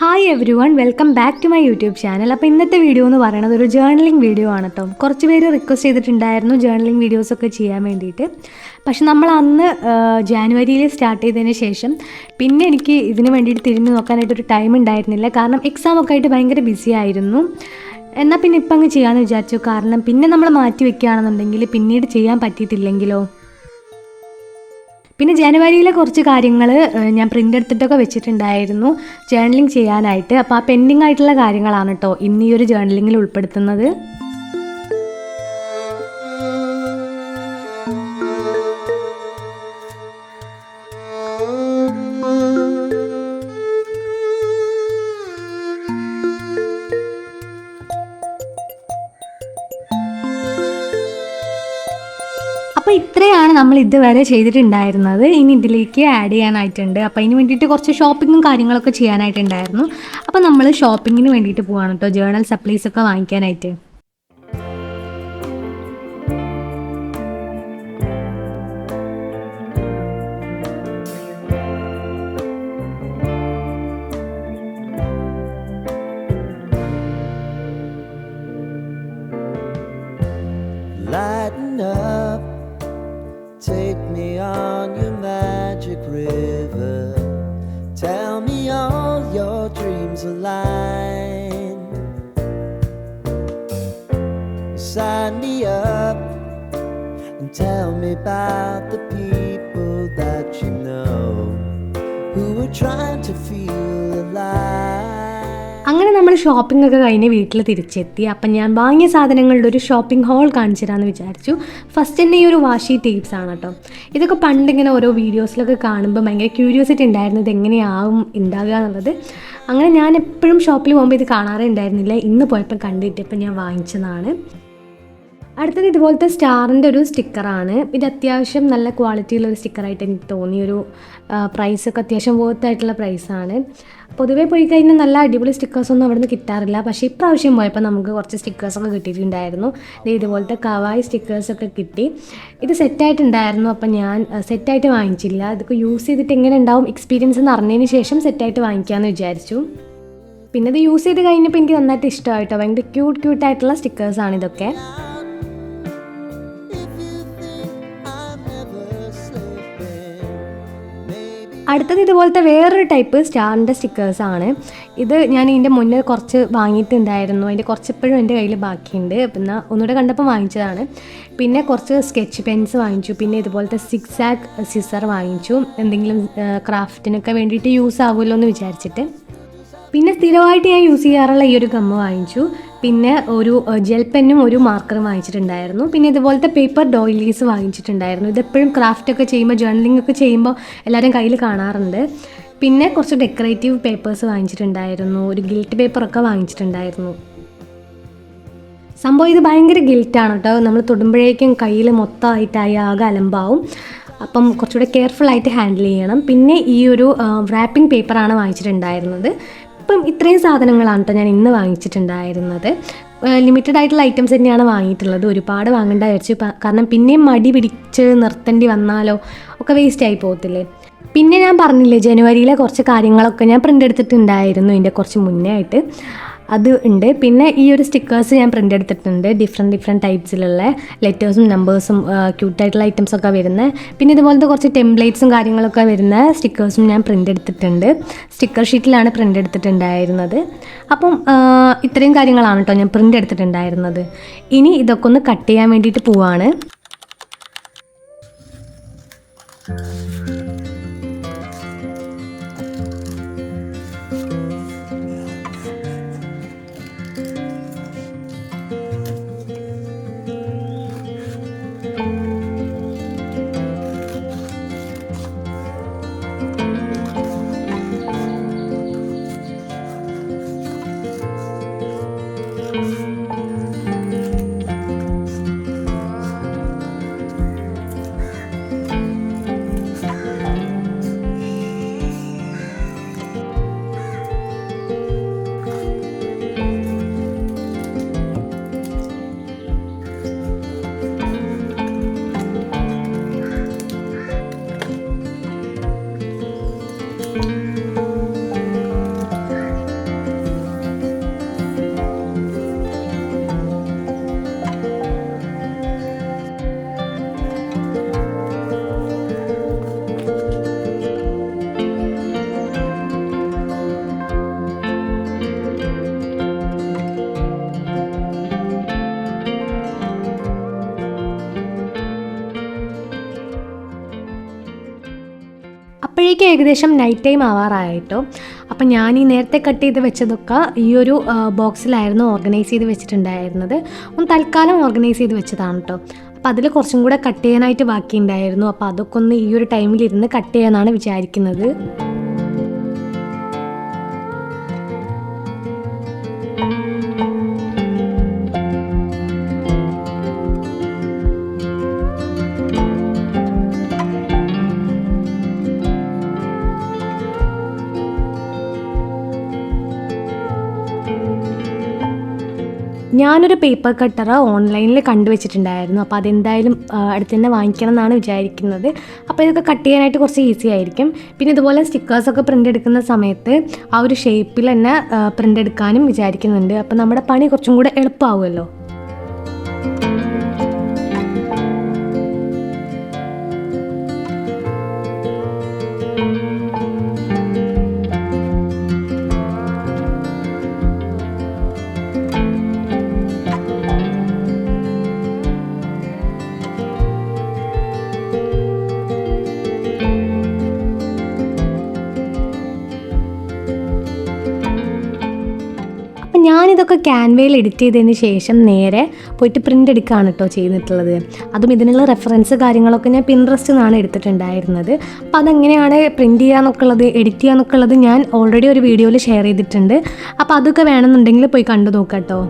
Hi everyone, welcome back to my YouTube channel. അപ്പോൾ ഇന്നത്തെ video എന്ന് പറയുന്നത് ഒരു ജേർണലിംഗ് വീഡിയോ ആണ് കേട്ടോ. കുറച്ച് പേര് റിക്വസ്റ്റ് ചെയ്തിട്ടുണ്ടായിരുന്നു ജേർണലിംഗ് വീഡിയോസൊക്കെ ചെയ്യാൻ വേണ്ടിയിട്ട്. പക്ഷെ നമ്മൾ അന്ന് ജാനുവരിയിൽ സ്റ്റാർട്ട് ചെയ്തതിന് ശേഷം പിന്നെ എനിക്ക് ഇതിന് വേണ്ടിയിട്ട് തിരിഞ്ഞു നോക്കാനായിട്ടൊരു ടൈം ഉണ്ടായിരുന്നില്ല. കാരണം എക്സാമൊക്കെ ആയിട്ട് ഭയങ്കര ബിസി ആയിരുന്നു. എന്നാൽ പിന്നെ ഇപ്പം അങ്ങ് ചെയ്യാമെന്ന് വിചാരിച്ചു. കാരണം പിന്നെ നമ്മൾ മാറ്റി വെക്കുകയാണെന്നുണ്ടെങ്കിൽ പിന്നീട് ചെയ്യാൻ പറ്റിയിട്ടില്ലെങ്കിലോ. പിന്നെ ജനുവരിയിലെ കുറച്ച് കാര്യങ്ങൾ ഞാൻ പ്രിൻ്റ് എടുത്തിട്ടൊക്കെ വെച്ചിട്ടുണ്ടായിരുന്നു ജേർണലിംഗ് ചെയ്യാനായിട്ട്. അപ്പോൾ ആ പെൻഡിങ് ആയിട്ടുള്ള കാര്യങ്ങളാണ് കേട്ടോ ഇന്ന് ഈ ഒരു ജേർണലിങ്ങിൽ ഉൾപ്പെടുത്തുന്നത്. അപ്പോൾ ഇത്രയാണ് നമ്മൾ ഇതുവരെ ചെയ്തിട്ടുണ്ടായിരുന്നത്. ഇനി ഇതിലേക്ക് ആഡ് ചെയ്യാനായിട്ടുണ്ട്. അപ്പോൾ അതിന് വേണ്ടിയിട്ട് കുറച്ച് ഷോപ്പിങ്ങും കാര്യങ്ങളൊക്കെ ചെയ്യാനായിട്ടുണ്ടായിരുന്നു. അപ്പോൾ നമ്മൾ ഷോപ്പിങ്ങിന് വേണ്ടിയിട്ട് പോവാണ് കേട്ടോ, ജേർണൽ സപ്ലൈസ് ഒക്കെ വാങ്ങിക്കാനായിട്ട്. Lighten up, take me on your magic river. Tell me all your dreams align. Sign me up and tell me about the people that you know who are trying to feel alive. അങ്ങനെ നമ്മൾ shopping ഒക്കെ കഴിഞ്ഞ് വീട്ടിൽ തിരിച്ചെത്തി. അപ്പം ഞാൻ വാങ്ങിയ സാധനങ്ങളുടെ ഒരു ഷോപ്പിംഗ് ഹോൾ കാണിച്ചു തരാമെന്ന് വിചാരിച്ചു. ഫസ്റ്റ് തന്നെ ഈ ഒരു വാഷി ടേപ്സ് ആണ് കേട്ടോ. ഇതൊക്കെ പണ്ടിങ്ങനെ ഓരോ വീഡിയോസിലൊക്കെ കാണുമ്പോൾ ഭയങ്കര ക്യൂരിയോസിറ്റി ഉണ്ടായിരുന്നു, ഇത് എങ്ങനെയാവും ഉണ്ടാകുക എന്നുള്ളത്. അങ്ങനെ ഞാൻ എപ്പോഴും ഷോപ്പിൽ പോകുമ്പോൾ ഇത് കാണാറേ ഉണ്ടായിരുന്നില്ല. ഇന്ന് പോയപ്പോൾ കണ്ടിട്ടിപ്പോൾ ഞാൻ വാങ്ങിച്ചതാണ്. അടുത്തത് ഇതുപോലത്തെ സ്റ്റാറിൻ്റെ ഒരു സ്റ്റിക്കറാണ്. ഇത് അത്യാവശ്യം നല്ല ക്വാളിറ്റിയുള്ളൊരു സ്റ്റിക്കറായിട്ട് എനിക്ക് തോന്നി. ഒരു പ്രൈസൊക്കെ അത്യാവശ്യം വർത്തായിട്ടുള്ള പ്രൈസാണ്. പൊതുവേ പോയി കഴിഞ്ഞാൽ നല്ല അടിപൊളി സ്റ്റിക്കേഴ്സൊന്നും അവിടെ നിന്ന് കിട്ടാറില്ല. പക്ഷേ ഇപ്രാവശ്യം പോയപ്പോൾ നമുക്ക് കുറച്ച് സ്റ്റിക്കേഴ്സൊക്കെ കിട്ടിയിട്ടുണ്ടായിരുന്നു. ഇതുപോലത്തെ കവായി സ്റ്റിക്കേഴ്സൊക്കെ കിട്ടി. ഇത് സെറ്റായിട്ടുണ്ടായിരുന്നു. അപ്പം ഞാൻ സെറ്റായിട്ട് വാങ്ങിച്ചില്ല. ഇതൊക്കെ യൂസ് ചെയ്തിട്ട് എങ്ങനെ ഉണ്ടാവും എക്സ്പീരിയൻസ് എന്ന് അറിഞ്ഞതിന് ശേഷം സെറ്റായിട്ട് വാങ്ങിക്കാമെന്ന് വിചാരിച്ചു. പിന്നെ ഇത് യൂസ് ചെയ്ത് കഴിഞ്ഞപ്പോൾ എനിക്ക് നന്നായിട്ട് ഇഷ്ടമായിട്ടോ. ഭയങ്കര ക്യൂട്ടായിട്ടുള്ള സ്റ്റിക്കേഴ്സാണ് ഇതൊക്കെ. അടുത്തത് ഇതുപോലത്തെ വേറൊരു ടൈപ്പ് സ്റ്റാറിൻ്റെ സ്റ്റിക്കേഴ്സാണ്. ഇത് ഞാൻ ഇതിൻ്റെ മുന്നേ കുറച്ച് വാങ്ങിയിട്ടുണ്ടായിരുന്നു. അതിൻ്റെ കുറച്ചിപ്പോഴും എൻ്റെ കയ്യിൽ ബാക്കിയുണ്ട്. പിന്നെ ഒന്നുകൂടെ കണ്ടപ്പോൾ വാങ്ങിച്ചതാണ്. പിന്നെ കുറച്ച് സ്കെച്ച് പെൻസ് വാങ്ങിച്ചു. പിന്നെ ഇതുപോലത്തെ സിക്സാക് സിസർ വാങ്ങിച്ചു, എന്തെങ്കിലും ക്രാഫ്റ്റിനൊക്കെ വേണ്ടിയിട്ട് യൂസ് ആവുമല്ലോ എന്ന് വിചാരിച്ചിട്ട്. പിന്നെ സ്ഥിരമായിട്ട് ഞാൻ യൂസ് ചെയ്യാറുള്ള ഈ ഒരു ഗമ്മ് വാങ്ങിച്ചു. പിന്നെ ഒരു ജെൽ പെന്നും ഒരു മാർക്കറും വാങ്ങിച്ചിട്ടുണ്ടായിരുന്നു. പിന്നെ ഇതുപോലത്തെ പേപ്പർ ഡോയിലീസ് വാങ്ങിച്ചിട്ടുണ്ടായിരുന്നു. ഇതെപ്പോഴും ക്രാഫ്റ്റൊക്കെ ചെയ്യുമ്പോൾ ജേർണലിംഗ് ഒക്കെ ചെയ്യുമ്പോൾ എല്ലാവരും കയ്യിൽ കാണാറുണ്ട്. പിന്നെ കുറച്ച് ഡെക്കറേറ്റീവ് പേപ്പേഴ്സ് വാങ്ങിച്ചിട്ടുണ്ടായിരുന്നു. ഒരു ഗിൽറ്റ് പേപ്പറൊക്കെ വാങ്ങിച്ചിട്ടുണ്ടായിരുന്നു. സംഭവം ഇത് ഭയങ്കര ഗിൽറ്റാണ് കേട്ടോ. നമ്മൾ തൊടുമ്പോഴേക്കും കയ്യിൽ മൊത്തമായിട്ടായി ആകെ അലമ്പാവും. അപ്പം കുറച്ചുകൂടെ കെയർഫുള്ളായിട്ട് ഹാൻഡിൽ ചെയ്യണം. പിന്നെ ഈ ഒരു റാപ്പിംഗ് പേപ്പറാണ് വാങ്ങിച്ചിട്ടുണ്ടായിരുന്നത്. ഇപ്പം ഇത്രയും സാധനങ്ങളാണ് കേട്ടോ ഞാൻ ഇന്ന് വാങ്ങിച്ചിട്ടുണ്ടായിരുന്നത്. ലിമിറ്റഡ് ആയിട്ടുള്ള ഐറ്റംസ് തന്നെയാണ് വാങ്ങിയിട്ടുള്ളത്. ഒരുപാട് വാങ്ങേണ്ട വിചാരിച്ചു. കാരണം പിന്നെയും മടി പിടിച്ച് നിർത്തേണ്ടി വന്നാലോ, ഒക്കെ വേസ്റ്റ് ആയി പോകത്തില്ലേ. പിന്നെ ഞാൻ പറഞ്ഞില്ലേ, ജനുവരിയിലെ കുറച്ച് കാര്യങ്ങളൊക്കെ ഞാൻ പ്രിൻ്റ് എടുത്തിട്ടുണ്ടായിരുന്നു ഇതിൻ്റെ കുറച്ച് മുന്നേ ആയിട്ട്. അത് ഉണ്ട്. പിന്നെ ഈ ഒരു സ്റ്റിക്കേഴ്സ് ഞാൻ പ്രിൻ്റ് എടുത്തിട്ടുണ്ട്. ഡിഫറെൻറ്റ് ടൈപ്സിലുള്ള ലെറ്റേഴ്സും നമ്പേഴ്സും ക്യൂട്ടായിട്ടുള്ള ഐറ്റംസൊക്കെ വരുന്നത്. പിന്നെ ഇതുപോലത്തെ കുറച്ച് ടെംപ്ലേറ്റ്സും കാര്യങ്ങളൊക്കെ വരുന്ന സ്റ്റിക്കേഴ്സും ഞാൻ പ്രിൻ്റ് എടുത്തിട്ടുണ്ട്. സ്റ്റിക്കർ ഷീറ്റിലാണ് പ്രിൻ്റ് എടുത്തിട്ടുണ്ടായിരുന്നത്. അപ്പം ഇത്രയും കാര്യങ്ങളാണ് കേട്ടോ ഞാൻ പ്രിൻ്റ് എടുത്തിട്ടുണ്ടായിരുന്നത്. ഇനി ഇതൊക്കെ ഒന്ന് കട്ട് ചെയ്യാൻ വേണ്ടിയിട്ട് പോവാണ്. അപ്പോഴേക്കും ഏകദേശം നൈറ്റ് ടൈം ആവാറായിട്ടോ. അപ്പം ഞാൻ ഈ നേരത്തെ കട്ട് ചെയ്ത് വെച്ചതൊക്കെ ഈ ഒരു ബോക്സിലായിരുന്നു ഓർഗനൈസ് ചെയ്ത് വെച്ചിട്ടുണ്ടായിരുന്നത്. ഒന്ന് തൽക്കാലം ഓർഗനൈസ് ചെയ്ത് വെച്ചതാണ് കേട്ടോ. അപ്പോൾ അതിൽ കുറച്ചും കൂടെ കട്ട് ചെയ്യാനായിട്ട് ബാക്കിയുണ്ടായിരുന്നു. അപ്പോൾ അതൊക്കെ ഒന്ന് ഈ ഒരു ടൈമിലിരുന്ന് കട്ട് ചെയ്യാനാണ് വിചാരിക്കുന്നത്. ഞാനൊരു പേപ്പർ കട്ടർ ഓൺലൈനിൽ കണ്ടുവച്ചിട്ടുണ്ടായിരുന്നു. അപ്പോൾ അതെന്തായാലും അടുത്ത് തന്നെ വാങ്ങിക്കണം എന്നാണ് വിചാരിക്കുന്നത്. അപ്പോൾ ഇതൊക്കെ കട്ട് ചെയ്യാനായിട്ട് കുറച്ച് ഈസി ആയിരിക്കും. പിന്നെ ഇതുപോലെ സ്റ്റിക്കേഴ്സൊക്കെ പ്രിൻ്റ് എടുക്കുന്ന സമയത്ത് ആ ഒരു ഷേപ്പിൽ തന്നെ പ്രിൻ്റ് എടുക്കാനും വിചാരിക്കുന്നുണ്ട്. അപ്പോൾ നമ്മുടെ പണി കുറച്ചും കൂടെ എളുപ്പമാവുമല്ലോ. ഞാനിതൊക്കെ ക്യാൻവയിൽ എഡിറ്റ് ചെയ്തതിന് ശേഷം നേരെ പോയിട്ട് പ്രിൻ്റ് എടുക്കുകയാണ് കേട്ടോ ചെയ്തിട്ടുള്ളത്. അതും ഇതിനുള്ള റെഫറൻസ് കാര്യങ്ങളൊക്കെ ഞാൻ പിൻട്രസ്റ്റിൽ നിന്നാണ് എടുത്തിട്ടുണ്ടായിരുന്നത്. അപ്പോൾ അതെങ്ങനെയാണ് പ്രിൻ്റ് ചെയ്യാന്നൊക്കെ ഉള്ളത്, എഡിറ്റ് ചെയ്യാന്നൊക്കെ ഉള്ളത് ഞാൻ ഓൾറെഡി ഒരു വീഡിയോയിൽ ഷെയർ ചെയ്തിട്ടുണ്ട്. അപ്പോൾ അതൊക്കെ വേണമെന്നുണ്ടെങ്കിൽ പോയി കണ്ടു നോക്കാം കേട്ടോ.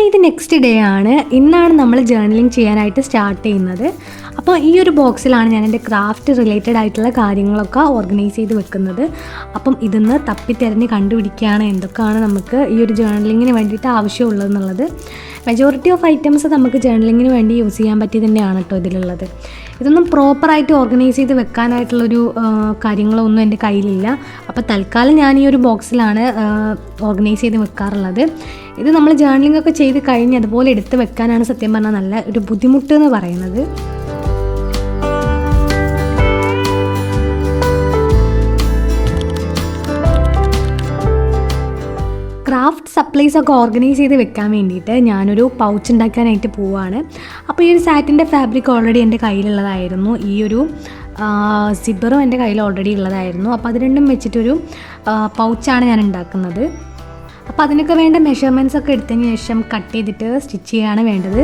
ഇത് നെക്സ്റ്റ് ഡേ ആണ്. ഇന്നാണ് നമ്മൾ ജേർണലിങ് ചെയ്യാനായിട്ട് സ്റ്റാർട്ട് ചെയ്യുന്നത്. അപ്പോൾ ഈ ഒരു ബോക്സിലാണ് ഞാൻ എൻ്റെ ക്രാഫ്റ്റ് റിലേറ്റഡ് ആയിട്ടുള്ള കാര്യങ്ങളൊക്കെ ഓർഗനൈസ് ചെയ്ത് വെക്കുന്നത്. അപ്പം ഇതിന്ന് തപ്പിത്തിരഞ്ഞ് കണ്ടുപിടിക്കുകയാണ് എന്തൊക്കെയാണ് നമുക്ക് ഈ ഒരു ജേർണലിങ്ങിന് വേണ്ടിയിട്ട് ആവശ്യമുള്ളതെന്നുള്ളത്. മെജോറിറ്റി ഓഫ് ഐറ്റംസ് നമുക്ക് ജേർണലിങ്ങിന് വേണ്ടി യൂസ് ചെയ്യാൻ പറ്റി തന്നെയാണ് കേട്ടോ ഇതിലുള്ളത്. ഇതൊന്നും പ്രോപ്പറായിട്ട് ഓർഗനൈസ് ചെയ്ത് വെക്കാനായിട്ടുള്ളൊരു കാര്യങ്ങളൊന്നും എൻ്റെ കയ്യിലില്ല. അപ്പോൾ തൽക്കാലം ഞാൻ ഈ ഒരു ബോക്സിലാണ് ഓർഗനൈസ് ചെയ്ത് വെക്കാറുള്ളത്. ഇത് നമ്മൾ ജേർണലിംഗ് ഒക്കെ ചെയ്ത് കഴിഞ്ഞ് അതുപോലെ എടുത്ത് വെക്കാനാണ് സത്യം പറഞ്ഞാൽ നല്ല ഒരു ബുദ്ധിമുട്ട് എന്ന് പറയുന്നത്. ക്രാഫ്റ്റ് സപ്ലൈസ് ഒക്കെ ഓർഗനൈസ് ചെയ്ത് വെക്കാൻ വേണ്ടിയിട്ട് ഞാനൊരു പൗച്ച് ഉണ്ടാക്കാനായിട്ട് പോവുകയാണ്. അപ്പോൾ ഈ ഒരു സാറ്റിൻ്റെ ഫാബ്രിക് ഓൾറെഡി എൻ്റെ കയ്യിലുള്ളതായിരുന്നു. ഈ ഒരു സിബറും എൻ്റെ കയ്യിൽ ഓൾറെഡി ഉള്ളതായിരുന്നു. അപ്പോൾ അത് രണ്ടും വെച്ചിട്ടൊരു പൗച്ചാണ് ഞാൻ ഉണ്ടാക്കുന്നത്. അപ്പോൾ അതിനൊക്കെ വേണ്ട മെഷർമെൻറ്റ്സ് ഒക്കെ എടുത്തതിന് ശേഷം കട്ട് ചെയ്തിട്ട് സ്റ്റിച്ച് ചെയ്യുകയാണ് വേണ്ടത്.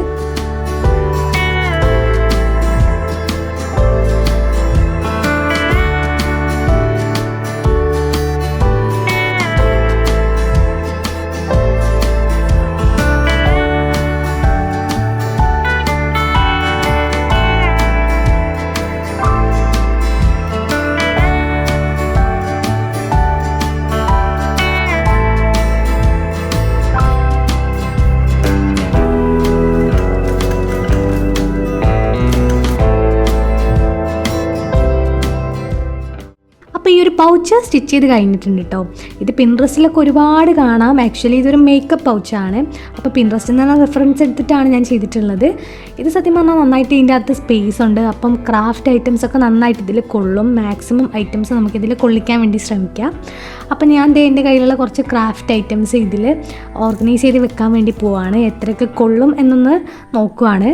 അപ്പോൾ ഈ ഒരു പൗച്ച് സ്റ്റിച്ച് ചെയ്ത് കഴിഞ്ഞിട്ടുണ്ട് കേട്ടോ. ഇത് പിൻട്രസ്റ്റിലൊക്കെ ഒരുപാട് കാണാം. ആക്ച്വലി ഇതൊരു മേക്കപ്പ് പൗച്ചാണ്. അപ്പോൾ പിൻട്രസ്റ്റിൽ നിന്നുള്ള റെഫറൻസ് എടുത്തിട്ടാണ് ഞാൻ ചെയ്തിട്ടുള്ളത്. ഇത് സത്യം പറഞ്ഞാൽ നന്നായിട്ട് ഇതിൻ്റെ അകത്ത് സ്പേസ് ഉണ്ട്. അപ്പം ക്രാഫ്റ്റ് ഐറ്റംസ് ഒക്കെ നന്നായിട്ട് ഇതിൽ കൊള്ളും. മാക്സിമം ഐറ്റംസ് നമുക്കിതിൽ കൊള്ളിക്കാൻ വേണ്ടി ശ്രമിക്കാം. അപ്പം ഞാൻ എൻ്റെ കയ്യിലുള്ള കുറച്ച് ക്രാഫ്റ്റ് ഐറ്റംസ് ഇതിൽ ഓർഗനൈസ് ചെയ്ത് വെക്കാൻ വേണ്ടി പോവാണ്. എത്രയൊക്കെ കൊള്ളും എന്നൊന്ന് നോക്കുവാണ്.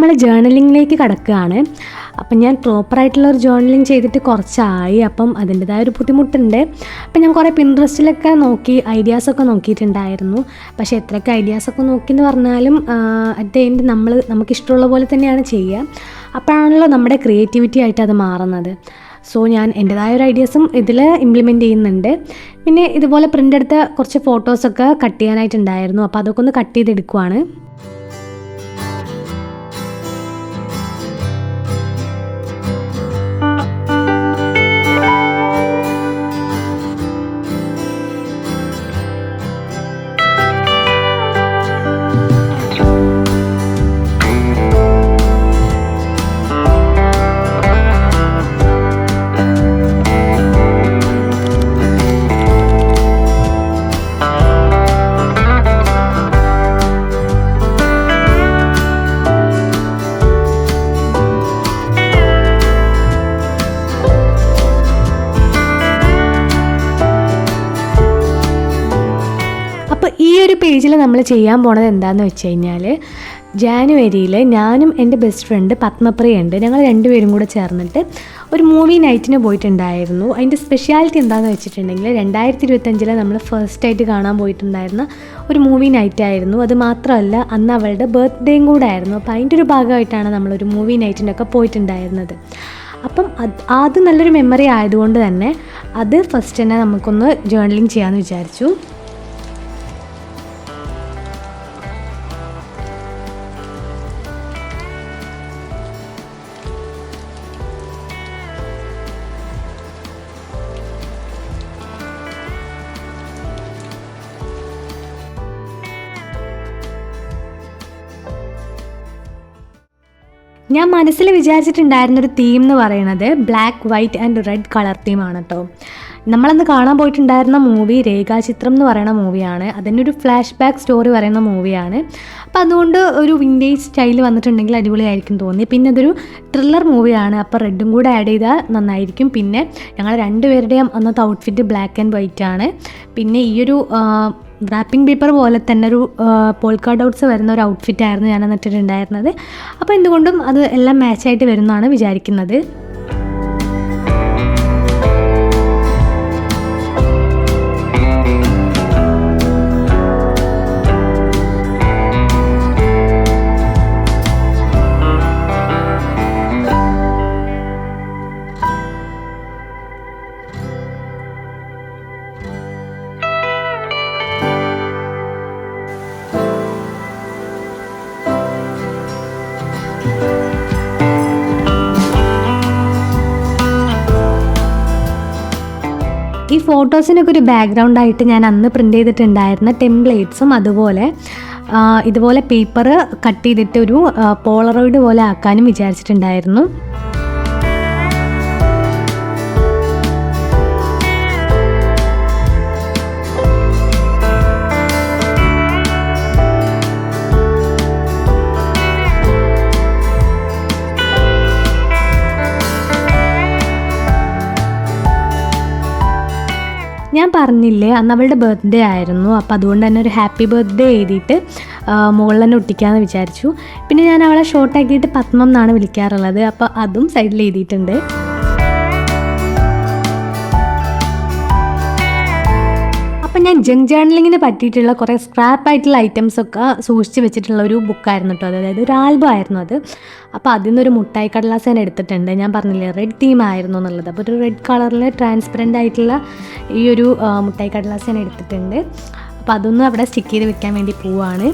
നമ്മൾ ജേർണലിങ്ങിലേക്ക് കടക്കുകയാണ്. അപ്പം ഞാൻ പ്രോപ്പറായിട്ടുള്ളൊരു ജേർണലിങ് ചെയ്തിട്ട് കുറച്ചായി. അപ്പം അതിൻ്റെതായ ഒരു ബുദ്ധിമുട്ടുണ്ട്. അപ്പം ഞാൻ കുറേ പിൻട്രസ്റ്റിലൊക്കെ നോക്കി ഐഡിയാസൊക്കെ നോക്കിയിട്ടുണ്ടായിരുന്നു. പക്ഷേ എത്രയൊക്കെ ഐഡിയാസൊക്കെ നോക്കിയെന്ന് പറഞ്ഞാലും അറ്റ് ദ എൻഡ് നമുക്കിഷ്ടമുള്ള പോലെ തന്നെയാണ് ചെയ്യുക. അപ്പോഴാണല്ലോ നമ്മുടെ ക്രിയേറ്റിവിറ്റി ആയിട്ട് അത് മാറുന്നത്. സോ ഞാൻ എൻ്റെതായ ഒരു ഐഡിയാസും ഇതിൽ ഇംപ്ലിമെൻറ്റ് ചെയ്യുന്നുണ്ട്. പിന്നെ ഇതുപോലെ പ്രിൻ്റ് എടുത്ത കുറച്ച് ഫോട്ടോസൊക്കെ കട്ട് ചെയ്യാനായിട്ടുണ്ടായിരുന്നു. അപ്പോൾ അതൊക്കെ ഒന്ന് കട്ട് ചെയ്തെടുക്കുവാണ്. ഈ ഒരു പേജിൽ നമ്മൾ ചെയ്യാൻ പോണത് എന്താണെന്ന് വെച്ച് കഴിഞ്ഞാൽ, ജാനുവരിയിൽ ഞാനും എൻ്റെ ബെസ്റ്റ് ഫ്രണ്ട് പത്മപ്രിയ ഉണ്ട്, ഞങ്ങൾ രണ്ടുപേരും കൂടെ ചേർന്നിട്ട് ഒരു മൂവി നൈറ്റിന് പോയിട്ടുണ്ടായിരുന്നു. അതിൻ്റെ സ്പെഷ്യാലിറ്റി എന്താണെന്ന് വെച്ചിട്ടുണ്ടെങ്കിൽ 2025 നമ്മൾ ഫസ്റ്റായിട്ട് കാണാൻ പോയിട്ടുണ്ടായിരുന്ന ഒരു മൂവി നൈറ്റായിരുന്നു. അത് മാത്രമല്ല അന്ന് അവളുടെ ബർത്ത്ഡേയും കൂടെ ആയിരുന്നു. അപ്പോൾ അതിൻ്റെ ഒരു ഭാഗമായിട്ടാണ് നമ്മളൊരു മൂവി നൈറ്റിനൊക്കെ പോയിട്ടുണ്ടായിരുന്നത്. അപ്പം അത് നല്ലൊരു മെമ്മറി ആയതുകൊണ്ട് തന്നെ അത് ഫസ്റ്റ് തന്നെ നമുക്കൊന്ന് ജേർണലിങ് ചെയ്യാമെന്ന് വിചാരിച്ചു. ഞാൻ മനസ്സിൽ വിചാരിച്ചിട്ടുണ്ടായിരുന്നൊരു തീം എന്ന് പറയുന്നത് black, white and red colour തീമാണ് കേട്ടോ. നമ്മളന്ന് കാണാൻ പോയിട്ടുണ്ടായിരുന്ന മൂവി രേഖാചിത്രം എന്ന് പറയുന്ന മൂവിയാണ്. അതിനൊരു ഫ്ലാഷ് ബാക്ക് സ്റ്റോറി പറയുന്ന മൂവിയാണ്. അപ്പോൾ അതുകൊണ്ട് ഒരു വിൻറ്റേജ് സ്റ്റൈൽ വന്നിട്ടുണ്ടെങ്കിൽ അടിപൊളിയായിരിക്കും തോന്നി. പിന്നെ അതൊരു ത്രില്ലർ മൂവിയാണ്. അപ്പോൾ റെഡും കൂടെ ആഡ് ചെയ്താൽ നന്നായിരിക്കും. പിന്നെ ഞങ്ങൾ രണ്ടുപേരുടെയും അന്നത്തെ ഔട്ട്ഫിറ്റ് ബ്ലാക്ക് ആൻഡ് വൈറ്റ് ആണ്. പിന്നെ ഈ ഒരു റാപ്പിംഗ് പേപ്പർ പോലെ തന്നെ ഒരു പോൾക്കാ ഡോട്ട്സ് വരുന്ന ഒരു ഔട്ട്ഫിറ്റായിരുന്നു ഞാൻ എന്നിട്ടുണ്ടായിരുന്നത്. അപ്പോൾ എന്തുകൊണ്ടും അത് എല്ലാം മാച്ചായിട്ട് വരുമെന്നാണ് വിചാരിക്കുന്നത്. ഈ ഫോട്ടോസിനൊക്കെ ഒരു ബാക്ക്ഗ്രൗണ്ടായിട്ട് ഞാൻ അന്ന് പ്രിൻ്റ് ചെയ്തിട്ടുണ്ടായിരുന്ന ടെംപ്ലേറ്റ്സും അതുപോലെ ഇതുപോലെ പേപ്പർ കട്ട് ചെയ്തിട്ട് ഒരു പോളറോയിഡ് പോലെ ആക്കാനും വിചാരിച്ചിട്ടുണ്ടായിരുന്നു. ഞാൻ പറഞ്ഞില്ലേ അന്ന് അവളുടെ ബർത്ത്ഡേ ആയിരുന്നു. അപ്പോൾ അതുകൊണ്ട് തന്നെ ഒരു ഹാപ്പി ബർത്ത്ഡേ എഴുതിയിട്ട് മുകളിൽ തന്നെ ഒട്ടിക്കാമെന്ന് വിചാരിച്ചു. പിന്നെ ഞാൻ അവളെ ഷോർട്ടാക്കിയിട്ട് പത്മം എന്നാണ് വിളിക്കാറുള്ളത്. അപ്പോൾ അതും സൈഡിൽ എഴുതിയിട്ടുണ്ട്. അപ്പം ഞാൻ ജങ്ക് ജേർണലിങ്ങിന് പറ്റിയിട്ടുള്ള കുറേ സ്ക്രാപ്പായിട്ടുള്ള ഐറ്റംസൊക്കെ സൂക്ഷിച്ച് വെച്ചിട്ടുള്ള ഒരു ബുക്കായിരുന്നു കേട്ടോ. അതായത് ഒരു ആൽബം ആയിരുന്നു അത്. അപ്പോൾ അതിൽ നിന്നൊരു മുട്ടായി കടലാസ് ഞാൻ എടുത്തിട്ടുണ്ട്. ഞാൻ പറഞ്ഞില്ലേ റെഡ് തീം ആയിരുന്നു എന്നുള്ളത്. അപ്പോൾ ഒരു റെഡ് കളറിൽ ട്രാൻസ്പെറൻ്റ് ആയിട്ടുള്ള ഈ ഒരു മുട്ടായി കടലാസ് ഞാൻ എടുത്തിട്ടുണ്ട്. അപ്പോൾ അതൊന്നും അവിടെ സ്റ്റിക്ക് ചെയ്ത് വെക്കാൻ വേണ്ടി പോവാണ്.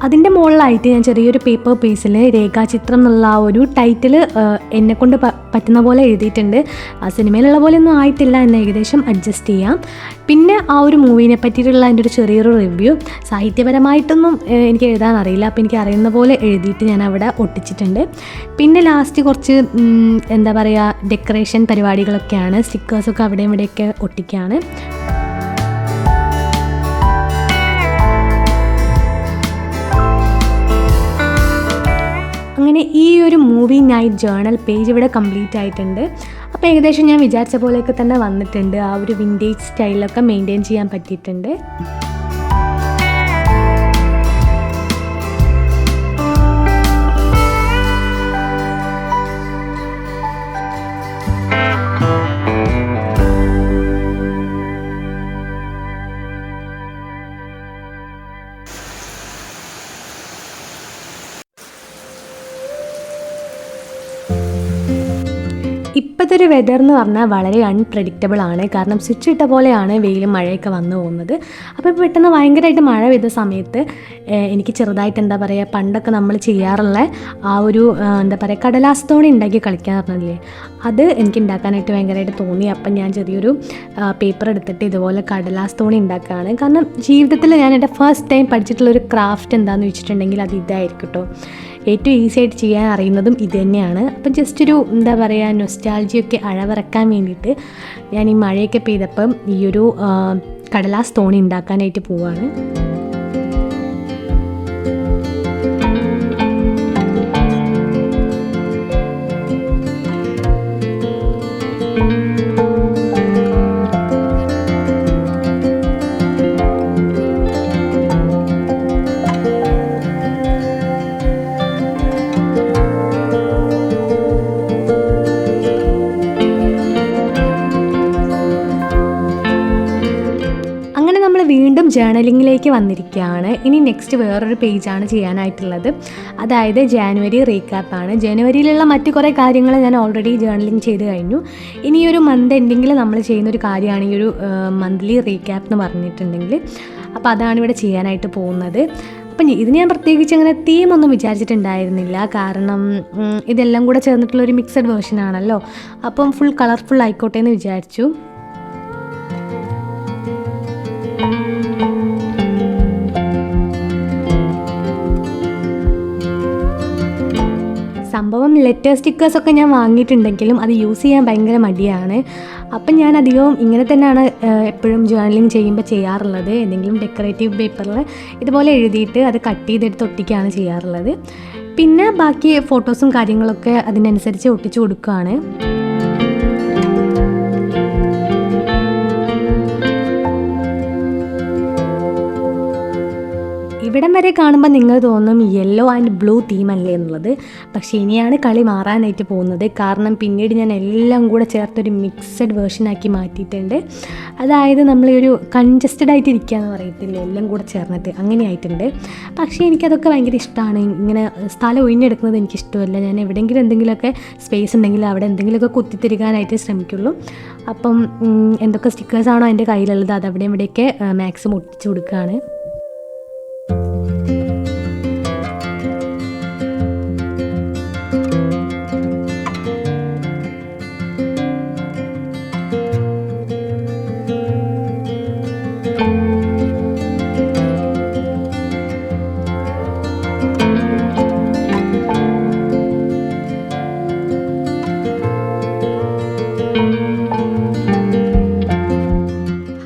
അതിൻ്റെ മുകളിലായിട്ട് ഞാൻ ചെറിയൊരു പേപ്പർ പീസിൽ രേഖാചിത്രം എന്നുള്ള ആ ഒരു ടൈറ്റിൽ എന്നെക്കൊണ്ട് പറ്റുന്ന പോലെ എഴുതിയിട്ടുണ്ട്. ആ സിനിമയിലുള്ള പോലെ ഒന്നും ആയിട്ടില്ല എന്ന് ഏകദേശം അഡ്ജസ്റ്റ് ചെയ്യാം. പിന്നെ ആ ഒരു മൂവീനെ പറ്റിയിട്ടുള്ള അതിൻ്റെ ഒരു ചെറിയൊരു റിവ്യൂ, സാഹിത്യപരമായിട്ടൊന്നും എനിക്ക് എഴുതാൻ അറിയില്ല. അപ്പോൾ എനിക്ക് അറിയുന്ന പോലെ എഴുതിയിട്ട് ഞാൻ അവിടെ ഒട്ടിച്ചിട്ടുണ്ട്. പിന്നെ ലാസ്റ്റ് കുറച്ച് എന്താ പറയുക ഡെക്കറേഷൻ പരിപാടികളൊക്കെയാണ്. സ്റ്റിക്കേഴ്സൊക്കെ അവിടെയും ഇവിടെയൊക്കെ ഒട്ടിക്കുകയാണ്. അങ്ങനെ ഈ ഒരു മൂവി നൈറ്റ് ജേർണൽ പേജ് ഇവിടെ കംപ്ലീറ്റ് ആയിട്ടുണ്ട്. അപ്പോൾ ഏകദേശം ഞാൻ വിചാരിച്ച പോലെയൊക്കെ തന്നെ വന്നിട്ടുണ്ട്. ആ ഒരു വിൻറ്റേജ് സ്റ്റൈലൊക്കെ മെയിൻറ്റെയിൻ ചെയ്യാൻ പറ്റിയിട്ടുണ്ട്. ഇപ്പോഴത്തെ ഒരു വെതർ എന്ന് പറഞ്ഞാൽ വളരെ അൺപ്രഡിക്റ്റബിൾ ആണ്. കാരണം സ്വിച്ച് ഇട്ട പോലെയാണ് വെയിലും മഴയൊക്കെ വന്നു പോകുന്നത്. അപ്പോൾ പെട്ടെന്ന് ഭയങ്കരമായിട്ട് മഴ പെയ്ത സമയത്ത് എനിക്ക് ചെറുതായിട്ട് എന്താ പറയുക, പണ്ടൊക്കെ നമ്മൾ ചെയ്യാറുള്ള ആ ഒരു എന്താ പറയുക കടലാസ് തോണി ഉണ്ടാക്കി കളിക്കാൻ പറഞ്ഞില്ലേ, അത് എനിക്ക് ഉണ്ടാക്കാനായിട്ട് ഭയങ്കരമായിട്ട് തോന്നി. അപ്പം ഞാൻ ചെറിയൊരു പേപ്പർ എടുത്തിട്ട് ഇതുപോലെ കടലാസ് തോണി ഉണ്ടാക്കുകയാണ്. കാരണം ജീവിതത്തിൽ ഞാൻ എൻ്റെ ഫസ്റ്റ് ടൈം പഠിച്ചിട്ടുള്ളൊരു ക്രാഫ്റ്റ് എന്താണെന്ന് വെച്ചിട്ടുണ്ടെങ്കിൽ അത് ഇതായിരിക്കും കേട്ടോ. ഏറ്റവും ഈസി ആയിട്ട് ചെയ്യാൻ അറിയുന്നതും ഇത് തന്നെയാണ്. അപ്പം ജസ്റ്റ് ഒരു എന്താ പറയുക നൊസ്റ്റാൾജിയൊക്കെ അഴവിറക്കാൻ വേണ്ടിയിട്ട് ഞാൻ ഈ മഴയൊക്കെ പെയ്തപ്പം ഈ ഒരു കടലാസ് തോണി ഉണ്ടാക്കാനായിട്ട് പോവുകയാണ്. വീണ്ടും ജേർണലിങ്ങിലേക്ക് വന്നിരിക്കുകയാണ്. ഇനി നെക്സ്റ്റ് വേറൊരു പേജാണ് ചെയ്യാനായിട്ടുള്ളത്. അതായത് ജാനുവരി റീക്യാപ്പാണ്. ജനുവരിയിലുള്ള മറ്റു കുറേ കാര്യങ്ങൾ ഞാൻ ഓൾറെഡി ജേർണലിങ് ചെയ്ത് കഴിഞ്ഞു. ഇനി ഒരു മന്ത് എൻഡിങ്ങിൽ നമ്മൾ ചെയ്യുന്നൊരു കാര്യമാണ് ഈ ഒരു മന്ത്ലി റീക്യാപ്പ് എന്ന് പറഞ്ഞിട്ടുണ്ടെങ്കിൽ. അപ്പോൾ അതാണ് ഇവിടെ ചെയ്യാനായിട്ട് പോകുന്നത്. അപ്പം ഇത് ഞാൻ പ്രത്യേകിച്ച് അങ്ങനെ തീമൊന്നും വിചാരിച്ചിട്ടുണ്ടായിരുന്നില്ല. കാരണം ഇതെല്ലാം കൂടെ ചേർന്നിട്ടുള്ളൊരു മിക്സഡ് വേർഷനാണല്ലോ. അപ്പം ഫുൾ കളർഫുൾ ആയിക്കോട്ടെ എന്ന് വിചാരിച്ചു. സംഭവം ലെറ്റർ സ്റ്റിക്കേഴ്സൊക്കെ ഞാൻ വാങ്ങിയിട്ടുണ്ടെങ്കിലും അത് യൂസ് ചെയ്യാൻ ഭയങ്കര മടിയാണ്. അപ്പം ഞാൻ അധികവും ഇങ്ങനെ തന്നെയാണ് എപ്പോഴും ജേർണലിങ് ചെയ്യുമ്പോൾ ചെയ്യാറുള്ളത്. എന്തെങ്കിലും ഡെക്കറേറ്റീവ് പേപ്പറിൽ ഇതുപോലെ എഴുതിയിട്ട് അത് കട്ട് ചെയ്തെടുത്ത് ഒട്ടിക്കുകയാണ് ചെയ്യാറുള്ളത്. പിന്നെ ബാക്കി ഫോട്ടോസും കാര്യങ്ങളൊക്കെ അതിനനുസരിച്ച് ഒട്ടിച്ചു കൊടുക്കുകയാണ്. ഇവിടം വരെ കാണുമ്പോൾ നിങ്ങൾ തോന്നും യെല്ലോ ആൻഡ് ബ്ലൂ തീമല്ലേ എന്നുള്ളത്. പക്ഷേ ഇനിയാണ് കളി മാറാനായിട്ട് പോകുന്നത്. കാരണം പിന്നീട് ഞാൻ എല്ലാം കൂടെ ചേർത്തൊരു മിക്സഡ് വേർഷനാക്കി മാറ്റിയിട്ടുണ്ട്. അതായത് നമ്മളൊരു കൺജസ്റ്റഡ് ആയിട്ട് ഇരിക്കുക എന്ന് പറയത്തില്ലേ, എല്ലാം കൂടെ ചേർന്നിട്ട് അങ്ങനെ ആയിട്ടുണ്ട്. പക്ഷേ എനിക്കതൊക്കെ ഭയങ്കര ഇഷ്ടമാണ്. ഇങ്ങനെ സ്ഥലം ഒഴിഞ്ഞെടുക്കുന്നത് എനിക്കിഷ്ടമല്ല. ഞാൻ എവിടെയെങ്കിലും എന്തെങ്കിലുമൊക്കെ സ്പേസ് ഉണ്ടെങ്കിൽ അവിടെ എന്തെങ്കിലുമൊക്കെ കുത്തിത്തിരിക്കാനായിട്ട് ശ്രമിക്കുള്ളൂ. അപ്പം എന്തൊക്കെ സ്റ്റിക്കേഴ്സാണോ എൻ്റെ കയ്യിലുള്ളത് അത് അവിടെ ഇവിടെയൊക്കെ മാക്സിമം ഒട്ടിച്ചു കൊടുക്കുകയാണ്.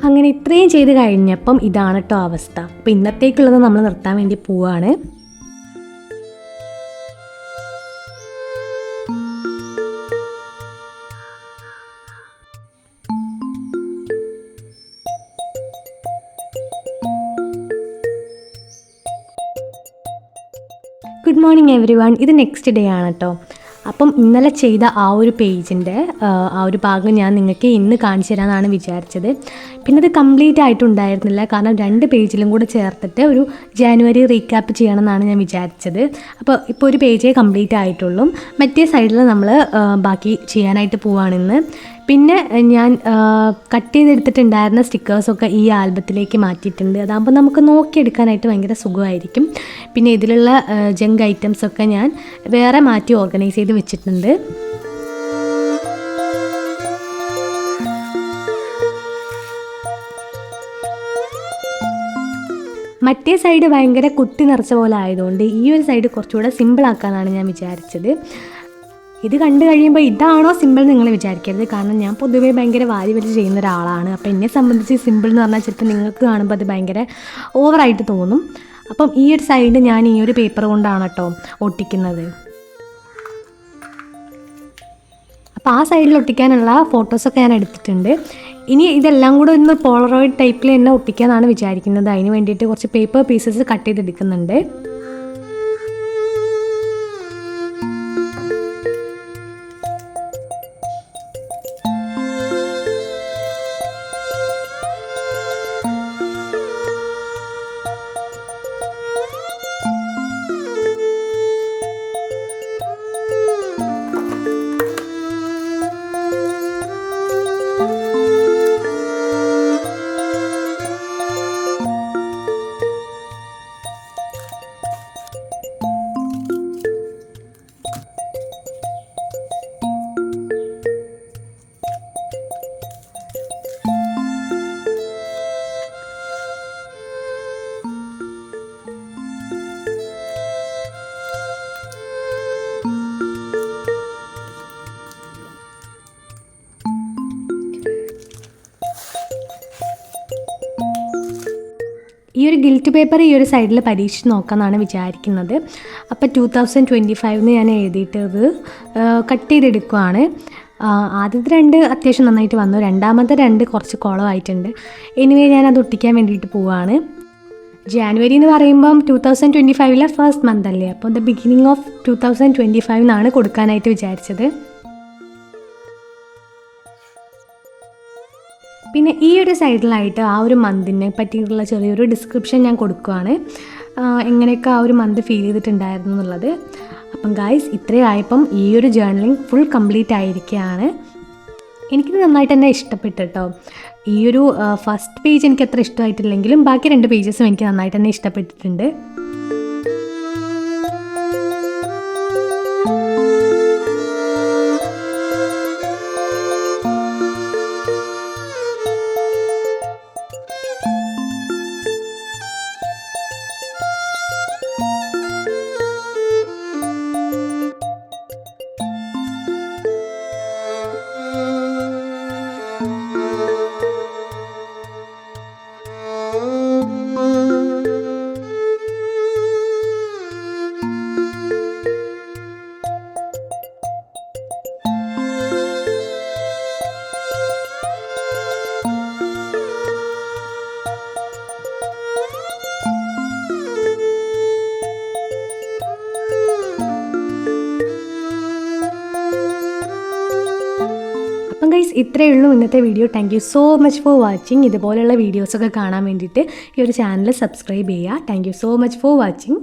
അങ്ങനെ ഇത്രയും ചെയ്ത് കഴിഞ്ഞപ്പം ഇതാണ് കേട്ടോ അവസ്ഥ. അപ്പോൾ ഇന്നത്തേക്കുള്ളത് നമ്മൾ നിർത്താൻ വേണ്ടി പോവുകയാണ്. Good morning every one. ഇത് നെക്സ്റ്റ് ഡേ ആണ് കേട്ടോ. അപ്പം ഇന്നലെ ചെയ്ത ആ ഒരു പേജിൻ്റെ ആ ഒരു ഭാഗം ഞാൻ നിങ്ങൾക്ക് ഇന്ന് കാണിച്ചു തരാമെന്നാണ് വിചാരിച്ചത്. പിന്നെ അത് കംപ്ലീറ്റ് ആയിട്ടുണ്ടായിരുന്നില്ല. കാരണം 2 പേജിലും കൂടെ ചേർത്തിട്ട് ഒരു ജാനുവരി റീക്യാപ്പ് ചെയ്യണമെന്നാണ് ഞാൻ വിചാരിച്ചത്. അപ്പോൾ ഇപ്പോൾ ഒരു പേജേ കംപ്ലീറ്റ് ആയിട്ടുള്ളൂ. മറ്റേ സൈഡിൽ നമ്മൾ ബാക്കി ചെയ്യാനായിട്ട് പോവുകയാണിന്ന്. പിന്നെ ഞാൻ കട്ട് ചെയ്തെടുത്തിട്ടുണ്ടായിരുന്ന സ്റ്റിക്കേഴ്സൊക്കെ ഈ ആൽബത്തിലേക്ക് മാറ്റിയിട്ടുണ്ട്. അതാകുമ്പോൾ നമുക്ക് നോക്കിയെടുക്കാനായിട്ട് ഭയങ്കര സുഖമായിരിക്കും. പിന്നെ ഇതിലുള്ള ജങ്ക് ഐറ്റംസൊക്കെ ഞാൻ വേറെ മാറ്റി ഓർഗനൈസ് ചെയ്ത് വെച്ചിട്ടുണ്ട്. മറ്റേ സൈഡ് ഭയങ്കര കുത്തി നിറച്ച പോലെ ആയതുകൊണ്ട് ഈ ഒരു സൈഡ് കുറച്ചുകൂടെ സിമ്പിളാക്കാനാണ് ഞാൻ വിചാരിച്ചത്. ഇത് കണ്ടു കഴിയുമ്പോൾ ഇതാണോ സിമ്പിൾ നിങ്ങൾ വിചാരിക്കരുത്. കാരണം ഞാൻ പൊതുവേ ഭയങ്കര വാരി വലിച്ച് ചെയ്യുന്ന ഒരാളാണ്. അപ്പോൾ എന്നെ സംബന്ധിച്ച് സിമ്പിൾ എന്ന് പറഞ്ഞാൽ ചിലപ്പോൾ നിങ്ങൾക്ക് കാണുമ്പോൾ അത് ഭയങ്കര ഓവറായിട്ട് തോന്നും. അപ്പം ഈ ഒരു സൈഡ് ഞാൻ ഈ ഒരു പേപ്പർ കൊണ്ടാണ് കേട്ടോ ഒട്ടിക്കുന്നത്. അപ്പോൾ ആ സൈഡിൽ ഒട്ടിക്കാനുള്ള ഫോട്ടോസൊക്കെ ഞാൻ എടുത്തിട്ടുണ്ട്. ഇനി ഇതെല്ലാം കൂടെ ഒന്ന് പോളറോയിഡ് ടൈപ്പിൽ തന്നെ ഒട്ടിക്കാനാണ് വിചാരിക്കുന്നത്. അതിന് വേണ്ടിയിട്ട് കുറച്ച് പേപ്പർ പീസസ് കട്ട് ചെയ്തെടുക്കുന്നുണ്ട്. ഈ ഒരു ഗിൽറ്റ് പേപ്പർ ഈ ഒരു സൈഡിൽ പരീക്ഷിച്ച് നോക്കാമെന്നാണ് വിചാരിക്കുന്നത്. അപ്പോൾ 2025 ഞാൻ എഴുതിയിട്ടത് കട്ട് ചെയ്തെടുക്കുകയാണ്. ആദ്യത്തെ 2 അത്യാവശ്യം നന്നായിട്ട് വന്നു, രണ്ടാമത്തെ 2 കുറച്ച് കുളമായിട്ടുണ്ട്. എനിവേ ഞാനത് ഒട്ടിക്കാൻ വേണ്ടിയിട്ട് പോവുകയാണ്. ജാനുവരി എന്ന് പറയുമ്പം 2025 ഫസ്റ്റ് മന്ത് അല്ലേ, അപ്പോൾ ദ ബിഗിനിങ് ഓഫ് 2025 എന്നാണ് കൊടുക്കാനായിട്ട് വിചാരിച്ചത്. പിന്നെ ഈ ഒരു സൈഡിലായിട്ട് ആ ഒരു മന്തിനെ പറ്റിയിട്ടുള്ള ചെറിയൊരു ഡിസ്ക്രിപ്ഷൻ ഞാൻ കൊടുക്കുകയാണ്, എങ്ങനെയൊക്കെ ആ ഒരു മന്ത് ഫീൽ ചെയ്തിട്ടുണ്ടായിരുന്നു എന്നുള്ളത്. അപ്പം ഗായ്സ്, ഇത്രയായപ്പം ഈ ഒരു ജേർണലിങ് ഫുൾ കംപ്ലീറ്റ് ആയിരിക്കുകയാണ്. എനിക്കിത് നന്നായിട്ട് തന്നെ ഇഷ്ടപ്പെട്ടു കേട്ടോ. ഈ ഒരു ഫസ്റ്റ് പേജ് എനിക്ക് അത്ര ഇഷ്ടമായിട്ടില്ലെങ്കിലും ബാക്കി 2 പേജസും എനിക്ക് നന്നായിട്ട് തന്നെ ഇഷ്ടപ്പെട്ടിട്ടുണ്ട്. അപ്പം ഗൈസ്, ഇത്രയേ ഉള്ളൂ ഇന്നത്തെ video. Thank you so much for watching. ഇതുപോലെയുള്ള വീഡിയോസൊക്കെ കാണാൻ വേണ്ടിയിട്ട് ഈ ഒരു ചാനൽ സബ്സ്ക്രൈബ് ചെയ്യുക. Thank you so much for watching.